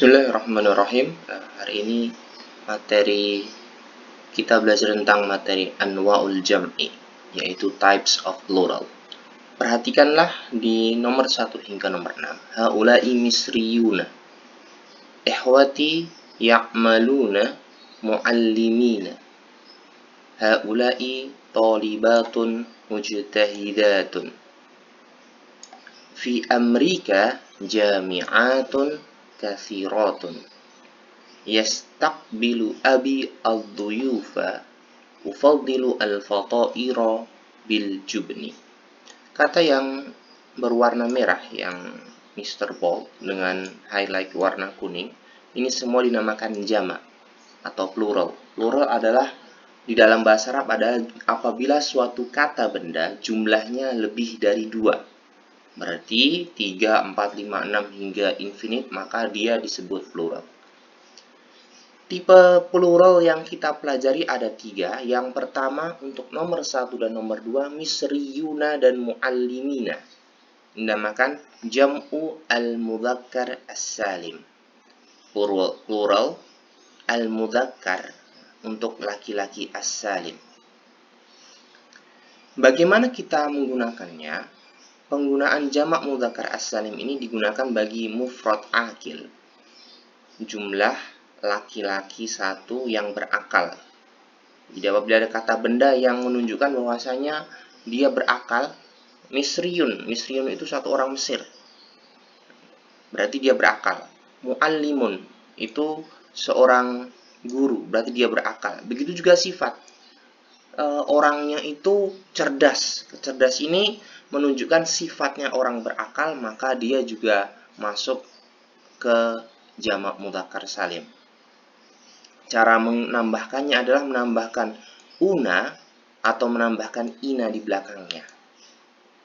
Bismillahirrahmanirrahim. Hari ini materi kita belajar tentang materi anwa'ul jam'i, yaitu types of plural. Perhatikanlah di nomor 1 hingga nomor 6. Haula'i misriyuna, ikhwati ya'maluna muallimina, haula'i talibatun mujtahidatun, fi Amerika jami'atun kathiratun, yastaqbilu abi ad-duyufa, ufaddilu al-fataira bil jubni. Kata yang berwarna merah yang Mr. Bold dengan highlight warna kuning, ini semua dinamakan jamak atau plural. Plural adalah di dalam bahasa Arab adalah apabila suatu kata benda jumlahnya lebih dari 2. Berarti 3, 4, 5, 6 hingga infinite, maka dia disebut plural. Tipe plural yang kita pelajari ada 3. Yang pertama untuk nomor 1 dan nomor 2, misriyuna dan muallimina. Dinamakan jam'u al-mudzakkar as-salim. Plural al-mudzakkar untuk laki-laki as-salim. Bagaimana kita menggunakannya? Penggunaan jamak mudzakkar as-salim ini digunakan bagi mufrad akil, jumlah laki-laki 1 yang berakal. Jadi apabila ada kata benda yang menunjukkan bahwasanya dia berakal, misriyun itu satu orang Mesir, berarti dia berakal. Muallimun itu seorang guru, berarti dia berakal. Begitu juga sifat, orangnya itu cerdas. Cerdas ini menunjukkan sifatnya orang berakal, maka dia juga masuk ke jamak mudzakkar salim. Cara menambahkannya adalah menambahkan una atau menambahkan ina di belakangnya.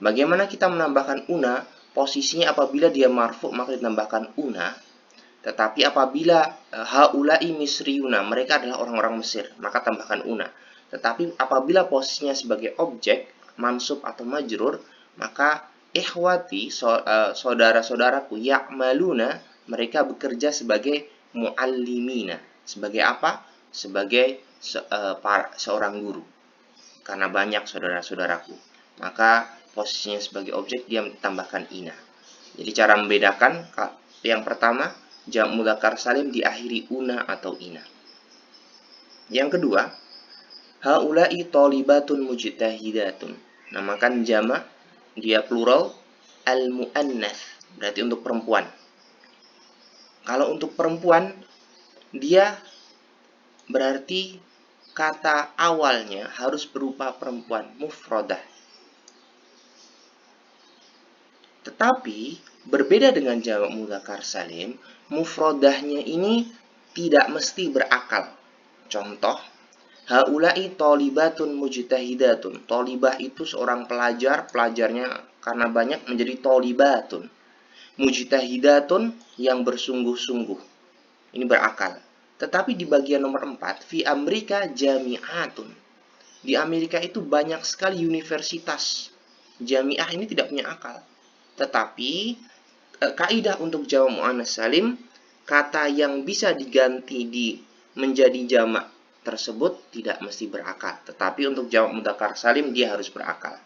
Bagaimana kita menambahkan una? Posisinya apabila dia marfu maka ditambahkan una. Tetapi apabila haula'i misriyuna, mereka adalah orang-orang Mesir, maka tambahkan una. Tetapi apabila posisinya sebagai objek, mansub atau majrur, maka ikhwati, saudara-saudaraku, ya'maluna, mereka bekerja sebagai muallimina. Sebagai apa? Sebagai seorang guru. Karena banyak saudara-saudaraku, maka posisinya sebagai objek dia ditambahkan ina. Jadi cara membedakan, yang pertama, jamak mudzakkar salim diakhiri una atau ina. Yang kedua, haula'i talibatun mujtahidatun. Namakan jamak, dia plural, al-muannats, berarti untuk perempuan. Kalau untuk perempuan, dia berarti kata awalnya harus berupa perempuan, mufradah. Tetapi berbeda dengan jamak mudzakkar salim, mufradahnya ini tidak mesti berakal. Contoh, haula'i talibatun mujtahidatun. Talibah itu seorang pelajar, pelajarnya karena banyak menjadi talibatun. Mujtahidatun yang bersungguh-sungguh. Ini berakal. Tetapi di bagian nomor 4, fi Amerika jami'atun. Di Amerika itu banyak sekali universitas. Jami'ah ini tidak punya akal. Tetapi kaidah untuk jamak muannats salim, kata yang bisa diganti menjadi jamak tersebut tidak mesti berakal, tetapi untuk jamak mudzakkar salim dia harus berakal.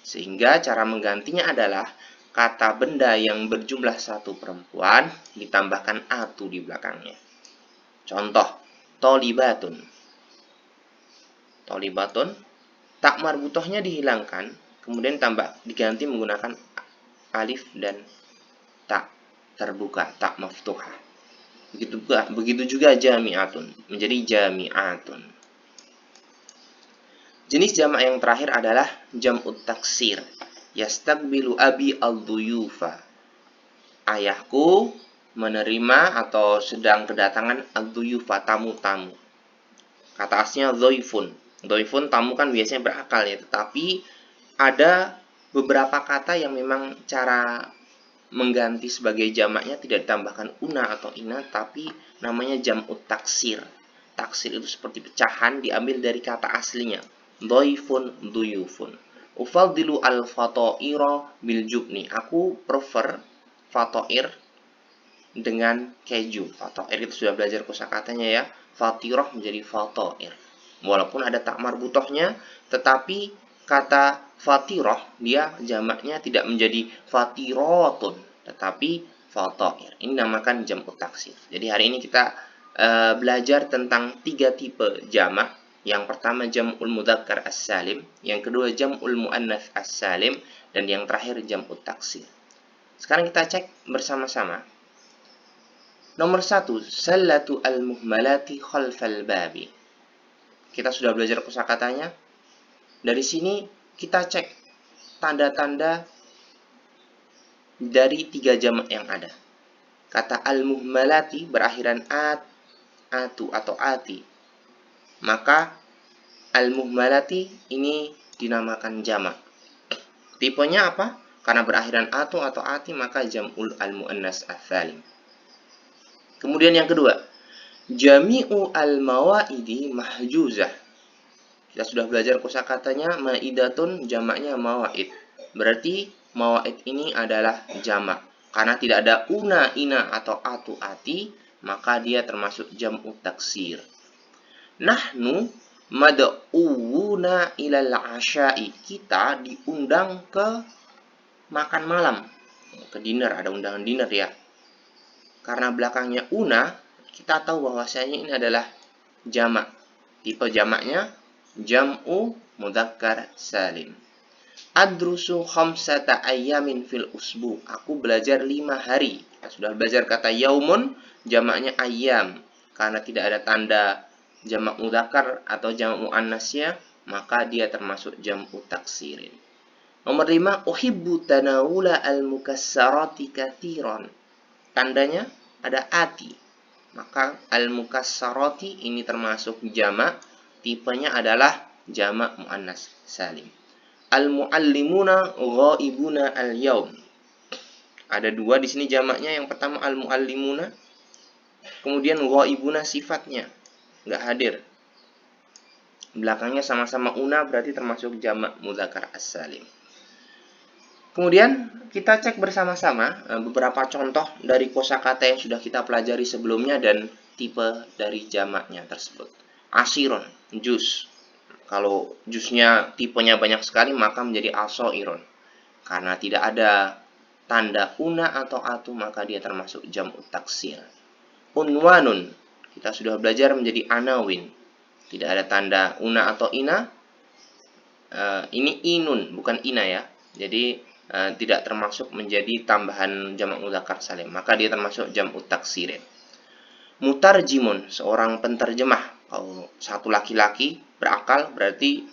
Sehingga cara menggantinya adalah kata benda yang berjumlah 1 perempuan ditambahkan atu di belakangnya. Contoh, talibatun. Talibatun, tak marbutohnya dihilangkan, kemudian diganti menggunakan alif dan tak terbuka, tak maftuhah. Begitu juga jami'atun, menjadi jami'atun. Jenis jamak yang terakhir adalah jam'ut taksir. Yastaqbilu abi ad-duyufa. Ayahku menerima atau sedang kedatangan ad-duyufa, tamu-tamu. Kata aslinya dhoifun. Dhoifun, tamu kan biasanya berakal ya, tetapi ada beberapa kata yang memang cara mengganti sebagai jamaknya tidak ditambahkan una atau ina, tapi namanya jam'ut taksir. Taksir itu seperti pecahan diambil dari kata aslinya. Dhoifun, duyufun. Ufaddilu al-fataira bil jubni. Aku prefer fatair dengan keju. Fatoir kita sudah belajar kosakatanya ya. Fatiroh menjadi fatoir. Walaupun ada tak marbutohnya, tetapi kata fatiroh dia jamaknya tidak menjadi fatirotun, tetapi fatoir. Ini namakan jam'u taksir. Jadi hari ini kita belajar tentang 3 tipe jamak. Yang pertama jam'ul mudzakkar as-salim, yang kedua jam'ul muannats as-salim, dan yang terakhir jam'u taksir. Sekarang kita cek bersama-sama. Nomor 1, sallatu al-muhmalati khalfal babi. Kita sudah belajar kosakatanya. Dari sini kita cek tanda-tanda dari 3 jamak yang ada. Kata al-muhmalati berakhiran atu atau ati. Maka al-muhmalati ini dinamakan jamak. Tipenya apa? Karena berakhiran atu atau ati maka jam'ul al-muannas ats-tsalim. Kemudian yang kedua, jami'u al-mawaidi mahjuzah. Kita sudah belajar kosakatanya, maidatun jamaknya mawaid. Berarti mawaid ini adalah jamak. Karena tidak ada una, ina, atau atu, ati, maka dia termasuk jam'u taksir. Nahnu mad'uuna ilal asya'i. Kita diundang ke makan malam. Ke dinner, ada undangan dinner ya. Karena belakangnya una, kita tahu bahwasanya ini adalah jamak. Tipe jamaknya jam'u mudzakkar salim. Adrusu khamsata ayyamin fil usbu. Aku belajar 5 hari. Kita sudah belajar kata yaumun, jamaknya ayyam. Karena tidak ada tanda jamak mudzakkar atau jamak muannasnya, maka dia termasuk jam'u taksirin. Nomor 5, uhibbu tanawula al-mukassarati katsiran. Tandanya ada ati. Maka al-mukassarati ini termasuk jamak. Tipenya adalah jamak muannas salim. Al-muallimuna ghaibuna al-yaum. Ada 2 di sini jamaknya. Yang pertama al-muallimuna. Kemudian ghaibuna sifatnya enggak hadir. Belakangnya sama-sama una berarti termasuk jamak mudzakkar as-salim. Kemudian kita cek bersama-sama beberapa contoh dari kosakata yang sudah kita pelajari sebelumnya dan tipe dari jamaknya tersebut. Asiron, jus. Kalau jusnya tipenya banyak sekali maka menjadi asoiron. Karena tidak ada tanda una atau atu maka dia termasuk jam'u taksir. Unwanun, kita sudah belajar menjadi anawin. Tidak ada tanda una atau ina. Ini inun, bukan ina ya. Jadi tidak termasuk menjadi tambahan jamak mudzakkar salim, maka dia termasuk jam'u taksirin. Mutarjimun, seorang penterjemah. Kalau satu laki-laki berakal berarti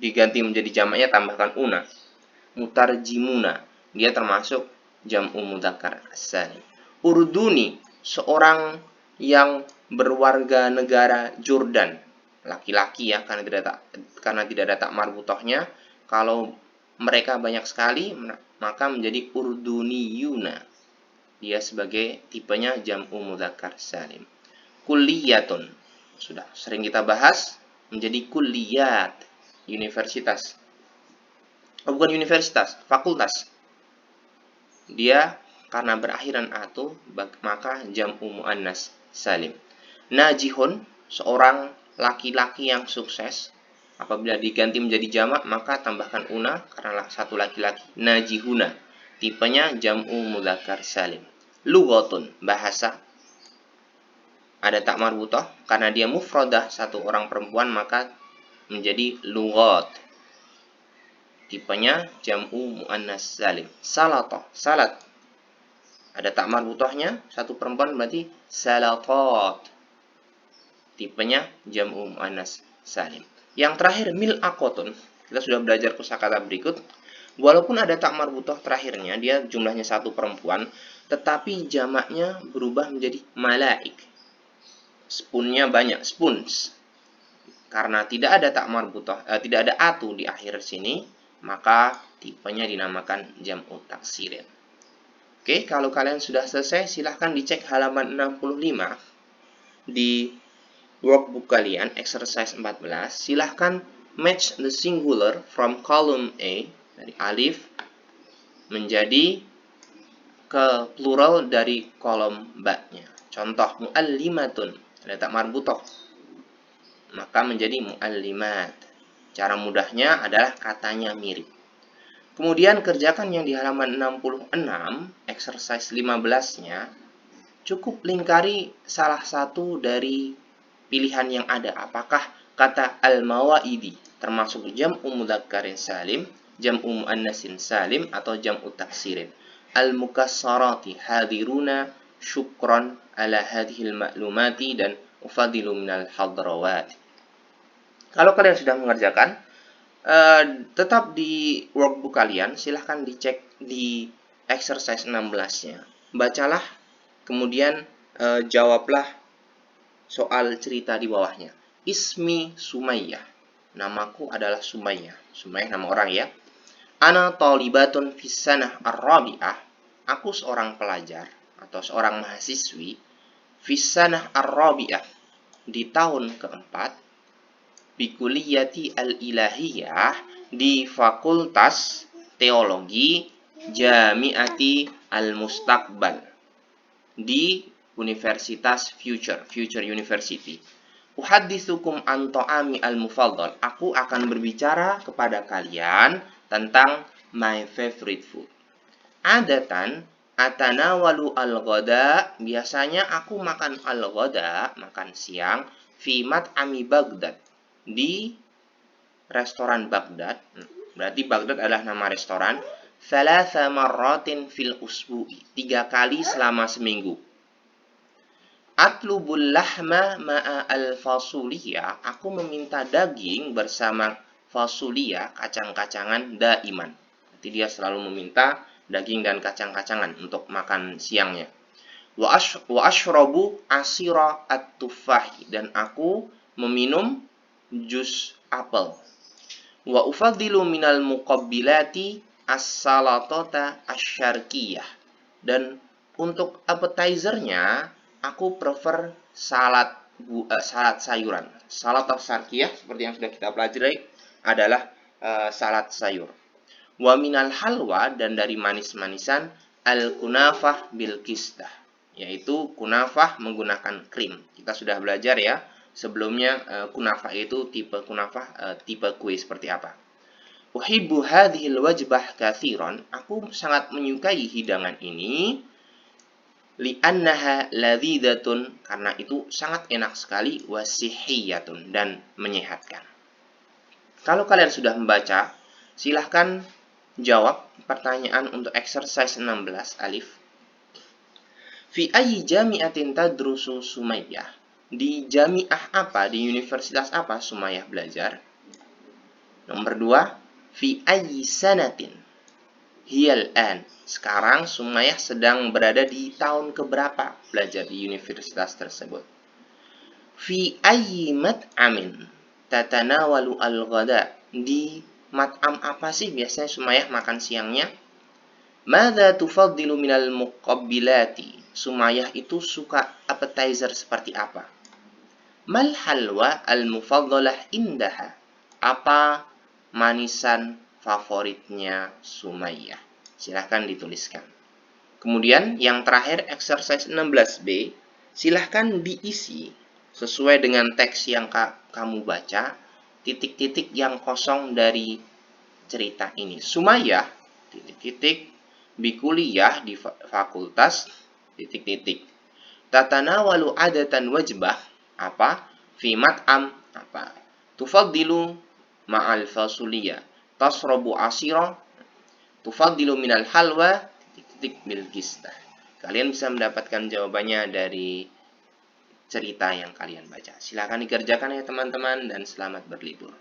diganti menjadi jamaknya tambahkan una. Mutarjimuna, dia termasuk jam'u mudzakkar salim. Urduni, seorang yang berwarga negara Jordan, laki-laki ya, karena tidak ada tak marbutohnya. Kalau mereka banyak sekali, maka menjadi urduniyuna. Dia sebagai tipenya jam'u mudzakkar salim. Kulliyatun, sudah sering kita bahas, menjadi kulliyat, universitas. Bukan universitas, fakultas. Dia karena berakhiran atu, maka jam'u muannas salim. Najihun, seorang laki-laki yang sukses. Apabila diganti menjadi jamak, maka tambahkan una karena satu laki-laki. Najihuna, tipenya jam'u mudzakkar salim. Lughatun, bahasa. Ada tak marbutoh, karena dia mufradah, satu orang perempuan, maka menjadi lughat. Tipenya jam'u muannas salim. Salatoh, salat. Ada tak marbutohnya, satu perempuan berarti salatot. Tipenya jam'u muannas salim. Yang terakhir mil'aqotun. Kita sudah belajar kosakata berikut. Walaupun ada tak marbutoh terakhirnya, dia jumlahnya satu perempuan, tetapi jamaknya berubah menjadi malaik. Spunnya banyak, spuns. Karena tidak ada tak marbutoh, tidak ada atu di akhir sini, maka tipenya dinamakan jam'u taksirin. Oke, kalau kalian sudah selesai, silahkan dicek halaman 65 di workbook kalian, exercise 14. Silahkan match the singular from column A, dari alif menjadi ke plural dari kolom ba-nya. Contoh, mu'allimatun, letak marbutoh, maka menjadi mu'allimat. Cara mudahnya adalah katanya mirip. Kemudian kerjakan yang di halaman 66, exercise 15-nya, cukup lingkari salah satu dari pilihan yang ada. Apakah kata al-mawaidi termasuk jam'u mudzakkarin salim, jam'u muannatsin salim, atau jam'u taksirin. Al-mukassarati hadiruna syukran ala hadhil ma'lumati, dan ufadilu minal hadrawat. Kalau kalian sudah mengerjakan, tetap di workbook kalian, silahkan dicek di exercise 16-nya. Bacalah, kemudian jawablah soal cerita di bawahnya. Ismi Sumayyah. Namaku adalah Sumayyah. Sumayyah nama orang ya. Ana talibatun fis sanah ar-rabi'ah. Aku seorang pelajar atau seorang mahasiswi fis sanah ar-rabi'ah, di tahun keempat, bikuliyati al-ilahiyah, di fakultas teologi Jami'ati al-Mustaqbal, di Universitas Future University. Uhadditsukum an ta'ami al-mufaddal. Aku akan berbicara kepada kalian tentang my favorite food. Adatan atanawalu al-ghada, biasanya aku makan al-ghada, makan siang, fi mat'ami Baghdad, di restoran Baghdad. Berarti Baghdad adalah nama restoran. Thalatha marratin fil usbu'i, 3 kali selama seminggu. Atlubul lahma ma'a al-fasuliyah, aku meminta daging bersama fasuliyah, kacang-kacangan, daiman. Jadi dia selalu meminta daging dan kacang-kacangan untuk makan siangnya. Wa ashrabu asira at-tufahi, dan aku meminum jus apel. Wa ufadilu minal muqabbilati as-salatata asyarkiyah, dan untuk appetizernya aku prefer salad sayuran. Salad asyarkiyah seperti yang sudah kita pelajari adalah salad sayur. Wa minal halwa, dan dari manis-manisan, al-kunafah bil qistah, yaitu kunafah menggunakan krim. Kita sudah belajar ya sebelumnya, kunafah itu tipe kunafah, tipe kue seperti apa. Uhibbu hadhil wajbah katsiran, aku sangat menyukai hidangan ini. Li'annaha ladhidatun, karena itu sangat enak sekali, wasihiyatun, dan menyehatkan. Kalau kalian sudah membaca, silahkan jawab pertanyaan untuk exercise 16 alif. Fi ayyi jami'atin tadrusu Sumayyah, di jami'ah apa, di universitas apa Sumayyah belajar? Nomor 2, fi ayyi sanatin hiyal an, sekarang Sumayyah sedang berada di tahun keberapa belajar di universitas tersebut. Fi ayyi mat'amin tatanawalu al-ghada, di mat'am apa sih biasanya Sumayyah makan siangnya? Madza tufaddilu minal muqabbilati, Sumayyah itu suka appetizer seperti apa? Mal halwa al-mufaddalah indaha, apa manisan favoritnya Sumayyah? Silahkan dituliskan. Kemudian yang terakhir exercise 16B, silahkan diisi sesuai dengan teks yang kamu baca, titik-titik yang kosong dari cerita ini. Sumayyah, titik-titik, bikuliyah, di fakultas, titik-titik. Tatanawalu adatan wajbah, apa? Fi mat'am, apa? Tufaddilu ma'al fasuliyah, tasrabu asira, tufaddilu minal halwa, titik bil qistah. Kalian bisa mendapatkan jawabannya dari cerita yang kalian baca. Silakan dikerjakan ya teman-teman, dan selamat berlibur.